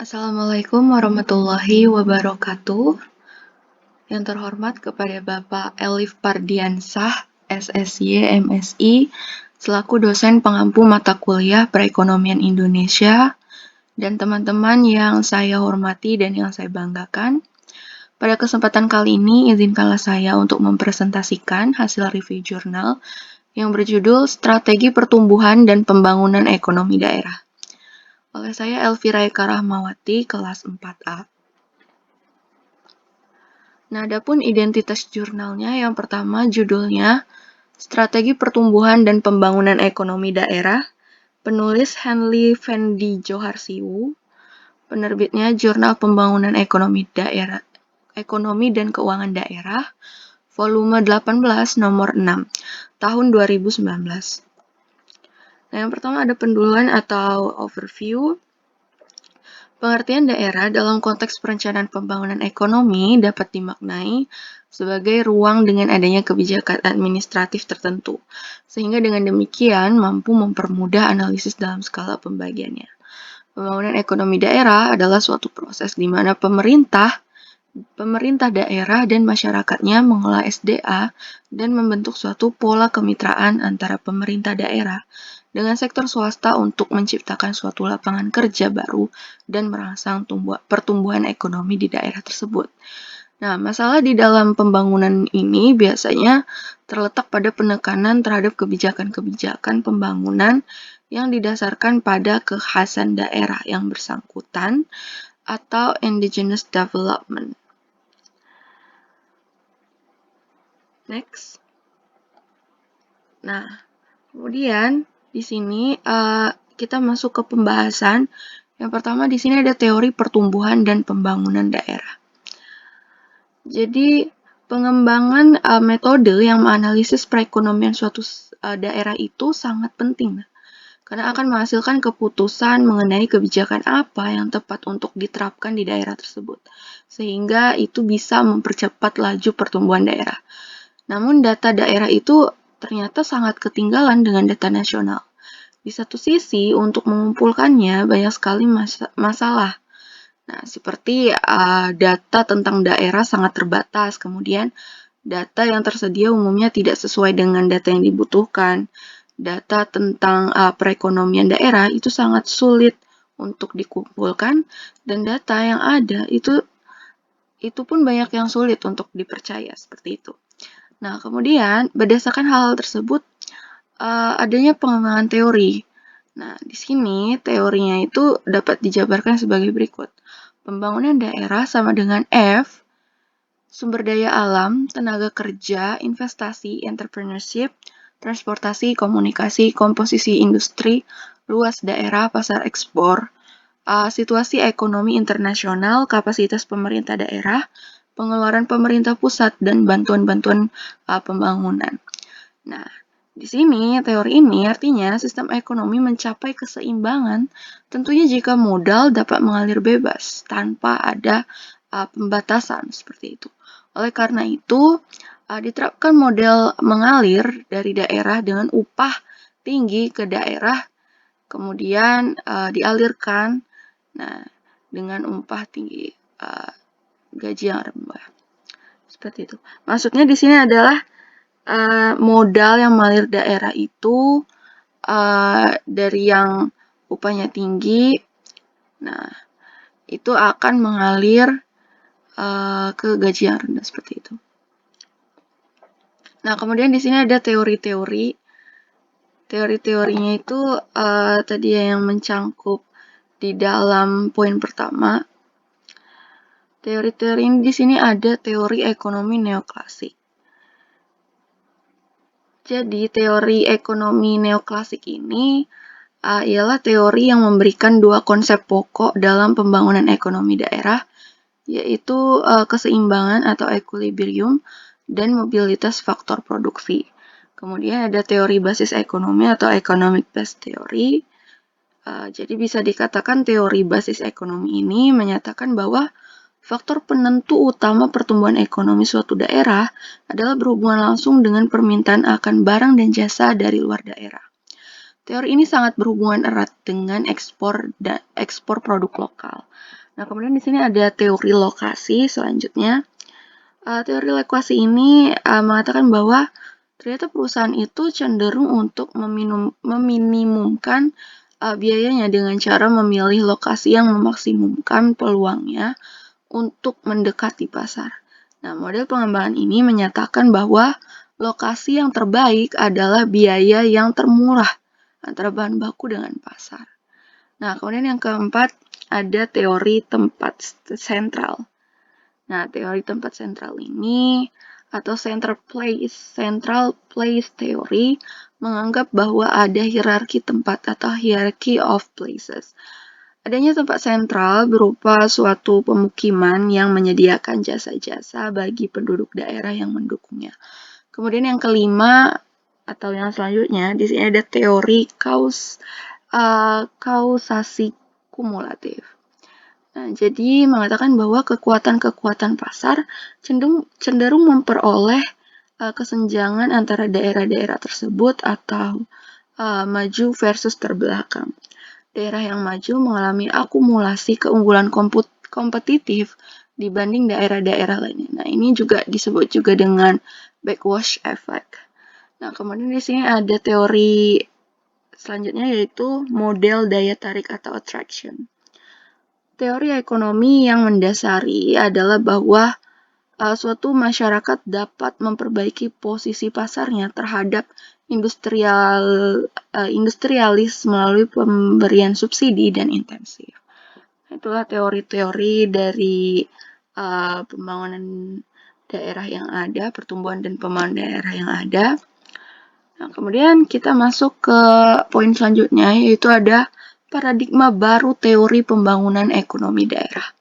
Assalamualaikum warahmatullahi wabarakatuh. Yang terhormat kepada Bapak Elif Pardiansah, SSY, MSI, selaku dosen pengampu mata kuliah Perekonomian Indonesia, dan teman-teman yang saya hormati dan yang saya banggakan. Pada kesempatan kali ini, izinkanlah saya untuk mempresentasikan hasil review jurnal yang berjudul Strategi Pertumbuhan dan Pembangunan Ekonomi Daerah oleh saya Elvira Eka Rahmawati, kelas 4A. Nah, adapun identitas jurnalnya, yang pertama judulnya Strategi Pertumbuhan dan Pembangunan Ekonomi Daerah, penulis Henly Fendi Joharsiwu, penerbitnya Jurnal Pembangunan Ekonomi dan Keuangan Daerah, volume 18 nomor 6, tahun 2019. Nah, yang pertama ada penduluan atau overview. Pengertian daerah dalam konteks perencanaan pembangunan ekonomi dapat dimaknai sebagai ruang dengan adanya kebijakan administratif tertentu, sehingga dengan demikian mampu mempermudah analisis dalam skala pembagiannya. Pembangunan ekonomi daerah adalah suatu proses di mana pemerintah daerah dan masyarakatnya mengolah SDA dan membentuk suatu pola kemitraan antara pemerintah daerah dengan sektor swasta untuk menciptakan suatu lapangan kerja baru dan merangsang pertumbuhan ekonomi di daerah tersebut. Nah, masalah di dalam pembangunan ini biasanya terletak pada penekanan terhadap kebijakan-kebijakan pembangunan yang didasarkan pada kekhasan daerah yang bersangkutan atau indigenous development. Next. Nah, kemudian di sini kita masuk ke pembahasan. Yang pertama di sini ada teori pertumbuhan dan pembangunan daerah. Jadi pengembangan metode yang menganalisis perekonomian suatu daerah itu sangat penting, karena akan menghasilkan keputusan mengenai kebijakan apa yang tepat untuk diterapkan di daerah tersebut, sehingga itu bisa mempercepat laju pertumbuhan daerah. Namun data daerah itu ternyata sangat ketinggalan dengan data nasional. Di satu sisi, untuk mengumpulkannya banyak sekali masalah. Nah, seperti data tentang daerah sangat terbatas, kemudian data yang tersedia umumnya tidak sesuai dengan data yang dibutuhkan. Data tentang perekonomian daerah itu sangat sulit untuk dikumpulkan, dan data yang ada itu pun banyak yang sulit untuk dipercaya, seperti itu. Nah, kemudian berdasarkan hal tersebut, adanya pengembangan teori. Nah, di sini teorinya itu dapat dijabarkan sebagai berikut. Pembangunan daerah sama dengan F, sumber daya alam, tenaga kerja, investasi, entrepreneurship, transportasi, komunikasi, komposisi industri, luas daerah, pasar ekspor, situasi ekonomi internasional, kapasitas pemerintah daerah, pengeluaran pemerintah pusat, dan bantuan-bantuan pembangunan. Nah, di sini teori ini artinya sistem ekonomi mencapai keseimbangan tentunya jika modal dapat mengalir bebas tanpa ada pembatasan seperti itu. Oleh karena itu, diterapkan model mengalir dari daerah dengan upah tinggi ke daerah, kemudian dialirkan dengan upah tinggi, gaji yang rendah. Seperti itu. Maksudnya di sini adalah modal yang mengalir daerah itu dari yang upahnya tinggi, nah itu akan mengalir ke gaji yang rendah seperti itu. Nah, kemudian di sini ada teori-teori. Teori-teorinya itu tadi yang mencangkup di dalam poin pertama. Teori-teori ini di sini ada teori ekonomi neoklasik. Jadi, teori ekonomi neoklasik ini ialah teori yang memberikan dua konsep pokok dalam pembangunan ekonomi daerah, yaitu keseimbangan atau equilibrium dan mobilitas faktor produksi. Kemudian ada teori basis ekonomi atau economic base theory. Jadi bisa dikatakan teori basis ekonomi ini menyatakan bahwa faktor penentu utama pertumbuhan ekonomi suatu daerah adalah berhubungan langsung dengan permintaan akan barang dan jasa dari luar daerah. Teori ini sangat berhubungan erat dengan ekspor produk lokal. Nah, kemudian di sini ada teori lokasi selanjutnya. Teori lokasi ini mengatakan bahwa ternyata perusahaan itu cenderung untuk meminimumkan biayanya dengan cara memilih lokasi yang memaksimumkan peluangnya untuk mendekati pasar. Nah, model pengembangan ini menyatakan bahwa lokasi yang terbaik adalah biaya yang termurah antara bahan baku dengan pasar. Nah, kemudian yang keempat ada teori tempat sentral. Nah, teori tempat sentral ini atau central place theory menganggap bahwa ada hierarki tempat atau hierarchy of places. Adanya tempat sentral berupa suatu pemukiman yang menyediakan jasa-jasa bagi penduduk daerah yang mendukungnya. Kemudian yang kelima atau yang selanjutnya di sini ada teori kausasi kumulatif. Nah, jadi mengatakan bahwa kekuatan-kekuatan pasar cenderung memperoleh kesenjangan antara daerah-daerah tersebut atau maju versus terbelakang. Daerah yang maju mengalami akumulasi keunggulan kompetitif dibanding daerah-daerah lainnya. Nah, ini juga disebut juga dengan backwash effect. Nah, kemudian di sini ada teori selanjutnya yaitu model daya tarik atau attraction. Teori ekonomi yang mendasari adalah bahwa suatu masyarakat dapat memperbaiki posisi pasarnya terhadap industrialis melalui pemberian subsidi dan intensif. Itulah teori-teori dari pembangunan daerah yang ada, pertumbuhan dan pembangunan daerah yang ada. Nah, kemudian kita masuk ke poin selanjutnya, yaitu ada paradigma baru teori pembangunan ekonomi daerah.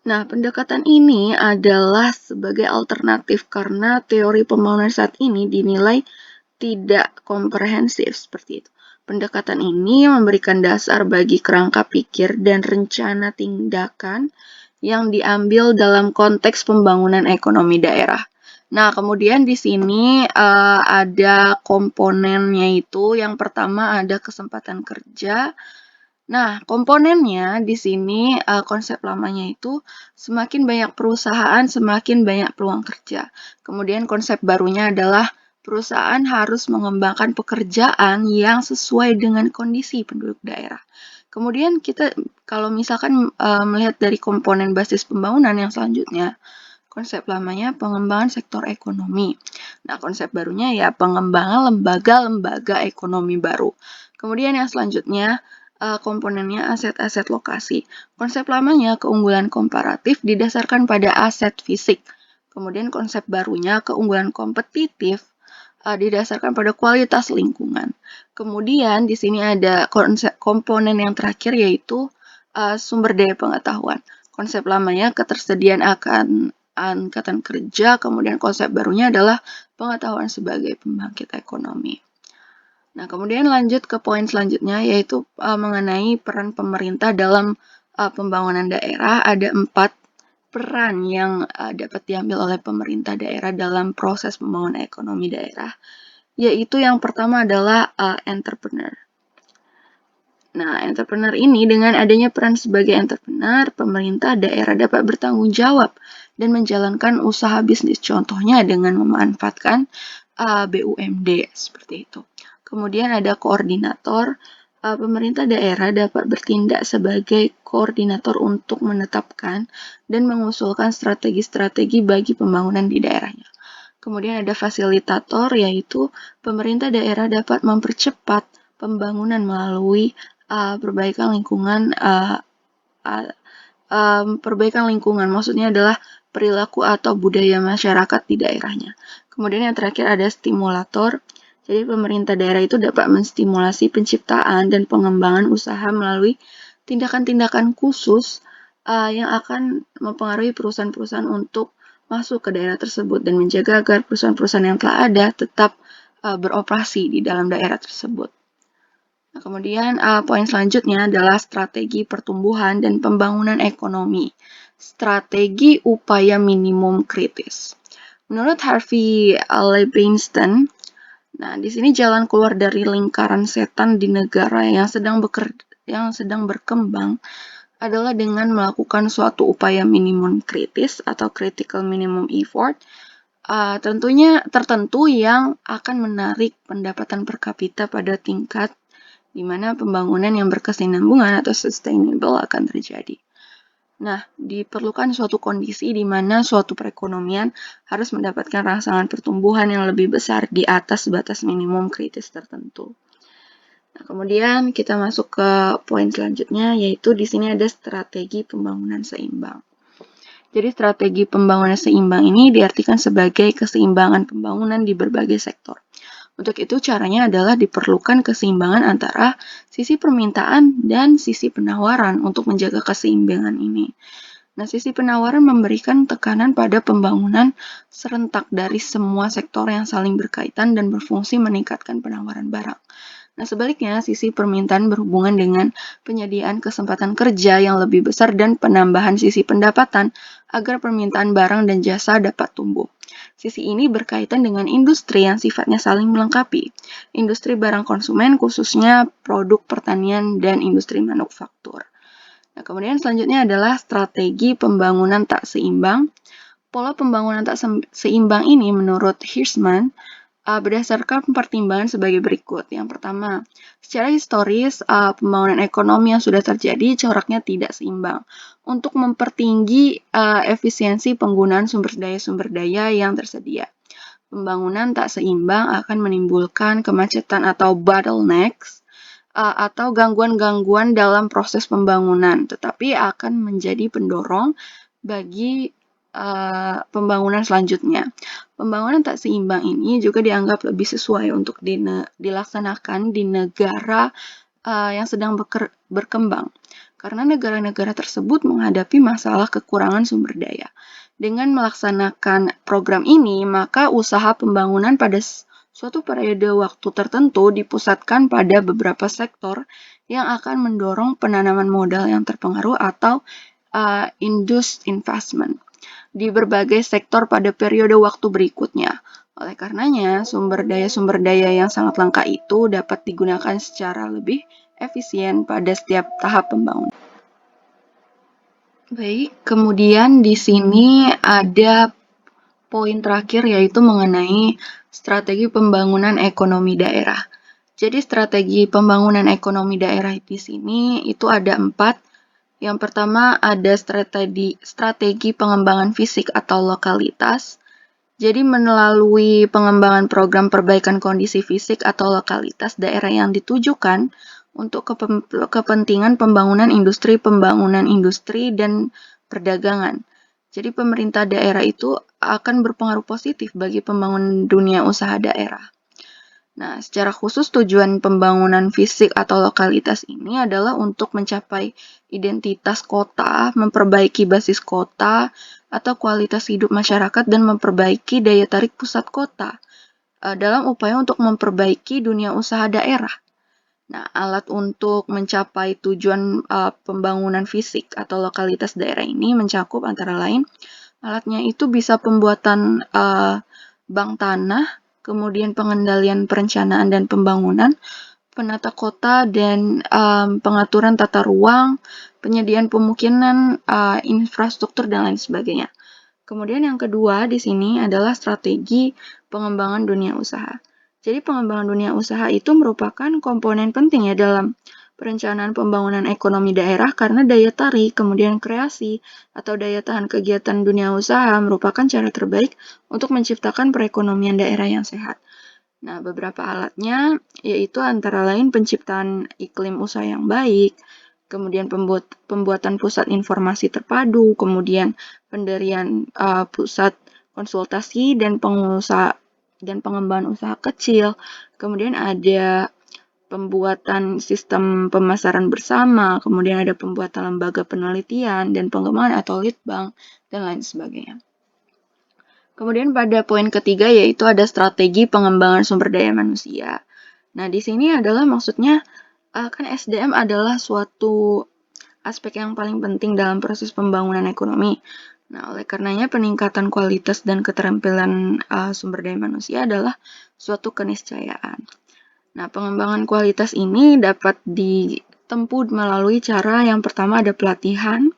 Nah, pendekatan ini adalah sebagai alternatif karena teori pembangunan saat ini dinilai tidak komprehensif seperti itu. Pendekatan ini memberikan dasar bagi kerangka pikir dan rencana tindakan yang diambil dalam konteks pembangunan ekonomi daerah. Nah, kemudian di sini ada komponennya itu. Yang pertama ada kesempatan kerja. Nah, komponennya di sini konsep lamanya itu semakin banyak perusahaan, semakin banyak peluang kerja. Kemudian konsep barunya adalah perusahaan harus mengembangkan pekerjaan yang sesuai dengan kondisi penduduk daerah. Kemudian kita kalau misalkan melihat dari komponen basis pembangunan yang selanjutnya, konsep lamanya pengembangan sektor ekonomi. Nah, konsep barunya ya pengembangan lembaga-lembaga ekonomi baru. Kemudian yang selanjutnya komponennya aset-aset lokasi. Konsep lamanya keunggulan komparatif didasarkan pada aset fisik. Kemudian konsep barunya keunggulan kompetitif didasarkan pada kualitas lingkungan. Kemudian di sini ada komponen yang terakhir yaitu sumber daya pengetahuan. Konsep lamanya ketersediaan akan angkatan kerja, kemudian konsep barunya adalah pengetahuan sebagai pembangkit ekonomi. Nah, kemudian lanjut ke poin selanjutnya, yaitu mengenai peran pemerintah dalam pembangunan daerah. Ada 4 peran yang dapat diambil oleh pemerintah daerah dalam proses pembangunan ekonomi daerah, yaitu yang pertama adalah entrepreneur. Nah, entrepreneur ini dengan adanya peran sebagai entrepreneur, pemerintah daerah dapat bertanggung jawab dan menjalankan usaha bisnis, contohnya dengan memanfaatkan BUMD seperti itu. Kemudian ada koordinator. Pemerintah daerah dapat bertindak sebagai koordinator untuk menetapkan dan mengusulkan strategi-strategi bagi pembangunan di daerahnya. Kemudian ada fasilitator, yaitu pemerintah daerah dapat mempercepat pembangunan melalui perbaikan lingkungan. Perbaikan lingkungan maksudnya adalah perilaku atau budaya masyarakat di daerahnya. Kemudian yang terakhir ada stimulator. Jadi pemerintah daerah itu dapat menstimulasi penciptaan dan pengembangan usaha melalui tindakan-tindakan khusus yang akan mempengaruhi perusahaan-perusahaan untuk masuk ke daerah tersebut dan menjaga agar perusahaan-perusahaan yang telah ada tetap beroperasi di dalam daerah tersebut. Nah, kemudian poin selanjutnya adalah strategi pertumbuhan dan pembangunan ekonomi. Strategi upaya minimum kritis. Menurut Harvey Leibenstein, Nah, di sini jalan keluar dari lingkaran setan di negara yang sedang berkembang adalah dengan melakukan suatu upaya minimum kritis atau critical minimum effort, tentunya tertentu yang akan menarik pendapatan per kapita pada tingkat di mana pembangunan yang berkesinambungan atau sustainable akan terjadi. Nah, diperlukan suatu kondisi di mana suatu perekonomian harus mendapatkan rangsangan pertumbuhan yang lebih besar di atas batas minimum kritis tertentu. Nah, kemudian kita masuk ke poin selanjutnya, yaitu di sini ada strategi pembangunan seimbang. Jadi strategi pembangunan seimbang ini diartikan sebagai keseimbangan pembangunan di berbagai sektor. Untuk itu caranya adalah diperlukan keseimbangan antara sisi permintaan dan sisi penawaran untuk menjaga keseimbangan ini. Nah, sisi penawaran memberikan tekanan pada pembangunan serentak dari semua sektor yang saling berkaitan dan berfungsi meningkatkan penawaran barang. Nah, sebaliknya, sisi permintaan berhubungan dengan penyediaan kesempatan kerja yang lebih besar dan penambahan sisi pendapatan agar permintaan barang dan jasa dapat tumbuh. Sisi ini berkaitan dengan industri yang sifatnya saling melengkapi. Industri barang konsumen khususnya produk pertanian dan industri manufaktur. Nah, kemudian selanjutnya adalah strategi pembangunan tak seimbang. Pola pembangunan tak seimbang ini menurut Hirschman berdasarkan pertimbangan sebagai berikut. Yang pertama, secara historis, pembangunan ekonomi yang sudah terjadi coraknya tidak seimbang. Untuk mempertinggi efisiensi penggunaan sumber daya yang tersedia. Pembangunan tak seimbang akan menimbulkan kemacetan atau bottlenecks, atau gangguan-gangguan dalam proses pembangunan, tetapi akan menjadi pendorong bagi pembangunan selanjutnya. Pembangunan tak seimbang ini juga dianggap lebih sesuai untuk dilaksanakan di negara yang sedang berkembang, karena negara-negara tersebut menghadapi masalah kekurangan sumber daya. Dengan melaksanakan program ini, maka usaha pembangunan pada suatu periode waktu tertentu dipusatkan pada beberapa sektor yang akan mendorong penanaman modal yang terpengaruh atau induced investment di berbagai sektor pada periode waktu berikutnya. Oleh karenanya, sumber daya yang sangat langka itu dapat digunakan secara lebih efisien pada setiap tahap pembangunan. Baik, kemudian di sini ada poin terakhir yaitu mengenai strategi pembangunan ekonomi daerah. Jadi strategi pembangunan ekonomi daerah di sini itu ada 4. Yang pertama ada strategi pengembangan fisik atau lokalitas. Jadi melalui pengembangan program perbaikan kondisi fisik atau lokalitas daerah yang ditujukan untuk kepentingan pembangunan industri, dan perdagangan. Jadi pemerintah daerah itu akan berpengaruh positif bagi pembangunan dunia usaha daerah. Nah, secara khusus tujuan pembangunan fisik atau lokalitas ini adalah untuk mencapai identitas kota, memperbaiki basis kota, atau kualitas hidup masyarakat, dan memperbaiki daya tarik pusat kota dalam upaya untuk memperbaiki dunia usaha daerah. Nah, alat untuk mencapai tujuan pembangunan fisik atau lokalitas daerah ini mencakup antara lain, alatnya itu bisa pembuatan bank tanah, kemudian pengendalian perencanaan dan pembangunan, penata kota dan pengaturan tata ruang, penyediaan pemukiman, infrastruktur, dan lain sebagainya. Kemudian yang kedua di sini adalah strategi pengembangan dunia usaha. Jadi pengembangan dunia usaha itu merupakan komponen penting ya dalam perencanaan pembangunan ekonomi daerah karena daya tarik, kemudian kreasi, atau daya tahan kegiatan dunia usaha merupakan cara terbaik untuk menciptakan perekonomian daerah yang sehat. Nah, beberapa alatnya yaitu antara lain penciptaan iklim usaha yang baik, kemudian pembuatan pusat informasi terpadu, kemudian pendirian pusat konsultasi dan pengusaha dan pengembangan usaha kecil, kemudian ada pembuatan sistem pemasaran bersama, kemudian ada pembuatan lembaga penelitian dan pengembangan atau litbang, dan lain sebagainya. Kemudian pada poin ketiga yaitu ada strategi pengembangan sumber daya manusia. Nah, di sini adalah maksudnya kan SDM adalah suatu aspek yang paling penting dalam proses pembangunan ekonomi. Nah, oleh karenanya peningkatan kualitas dan keterampilan sumber daya manusia adalah suatu keniscayaan. Nah, pengembangan kualitas ini dapat ditempuh melalui cara yang pertama ada pelatihan,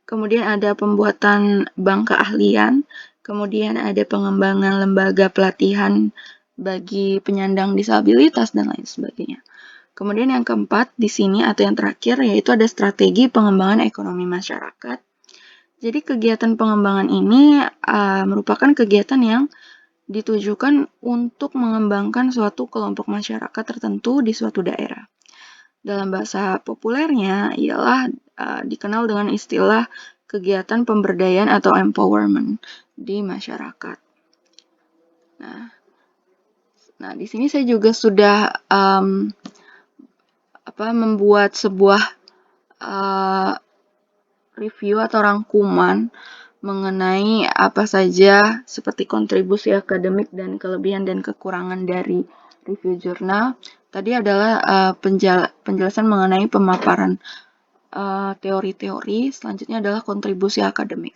kemudian ada pembuatan bank keahlian, kemudian ada pengembangan lembaga pelatihan bagi penyandang disabilitas dan lain sebagainya. Kemudian yang keempat di sini atau yang terakhir yaitu ada strategi pengembangan ekonomi masyarakat. Jadi kegiatan pengembangan ini merupakan kegiatan yang ditujukan untuk mengembangkan suatu kelompok masyarakat tertentu di suatu daerah. Dalam bahasa populernya ialah dikenal dengan istilah kegiatan pemberdayaan atau empowerment di masyarakat. Nah, di sini saya juga sudah membuat sebuah review atau rangkuman mengenai apa saja seperti kontribusi akademik dan kelebihan dan kekurangan dari review jurnal. Tadi adalah penjelasan mengenai pemaparan teori-teori, selanjutnya adalah kontribusi akademik.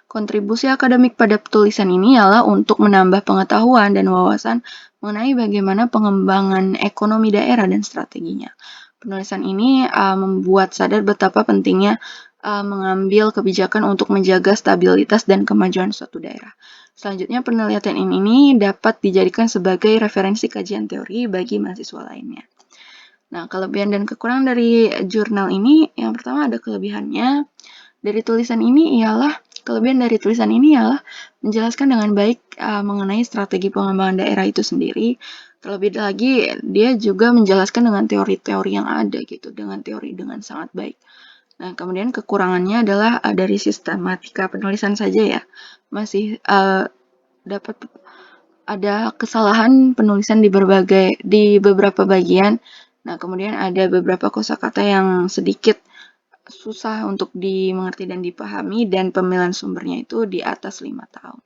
Kontribusi akademik pada tulisan ini ialah untuk menambah pengetahuan dan wawasan mengenai bagaimana pengembangan ekonomi daerah dan strateginya. Penulisan ini membuat sadar betapa pentingnya mengambil kebijakan untuk menjaga stabilitas dan kemajuan suatu daerah. Selanjutnya, penelitian ini dapat dijadikan sebagai referensi kajian teori bagi mahasiswa lainnya. Nah, kelebihan dan kekurangan dari jurnal ini, yang pertama ada kelebihannya. Kelebihan dari tulisan ini ialah menjelaskan dengan baik mengenai strategi pengembangan daerah itu sendiri. Terlebih lagi, dia juga menjelaskan dengan teori-teori yang ada gitu, dengan teori dengan sangat baik. Nah, kemudian kekurangannya adalah dari sistematika penulisan saja ya. Masih dapat ada kesalahan penulisan di beberapa bagian. Nah, kemudian ada beberapa kosakata yang sedikit susah untuk dimengerti dan dipahami, dan pemilihan sumbernya itu di atas 5 tahun.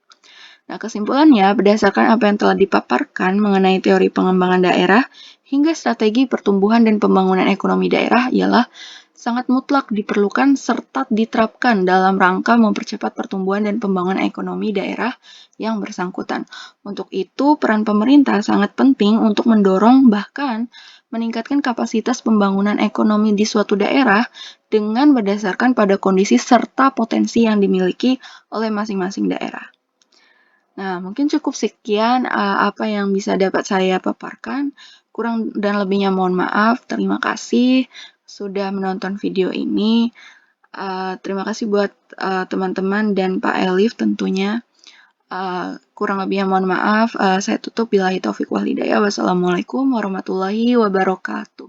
Nah, kesimpulannya, berdasarkan apa yang telah dipaparkan mengenai teori pengembangan daerah hingga strategi pertumbuhan dan pembangunan ekonomi daerah ialah sangat mutlak diperlukan serta diterapkan dalam rangka mempercepat pertumbuhan dan pembangunan ekonomi daerah yang bersangkutan. Untuk itu, peran pemerintah sangat penting untuk mendorong bahkan meningkatkan kapasitas pembangunan ekonomi di suatu daerah dengan berdasarkan pada kondisi serta potensi yang dimiliki oleh masing-masing daerah. Nah, mungkin cukup sekian apa yang bisa dapat saya paparkan. Kurang dan lebihnya mohon maaf. Terima kasih sudah menonton video ini. Terima kasih buat teman-teman dan Pak Elif tentunya. Kurang lebihnya mohon maaf. Saya tutup. Billahi taufiq wal hidayah. Wassalamualaikum warahmatullahi wabarakatuh.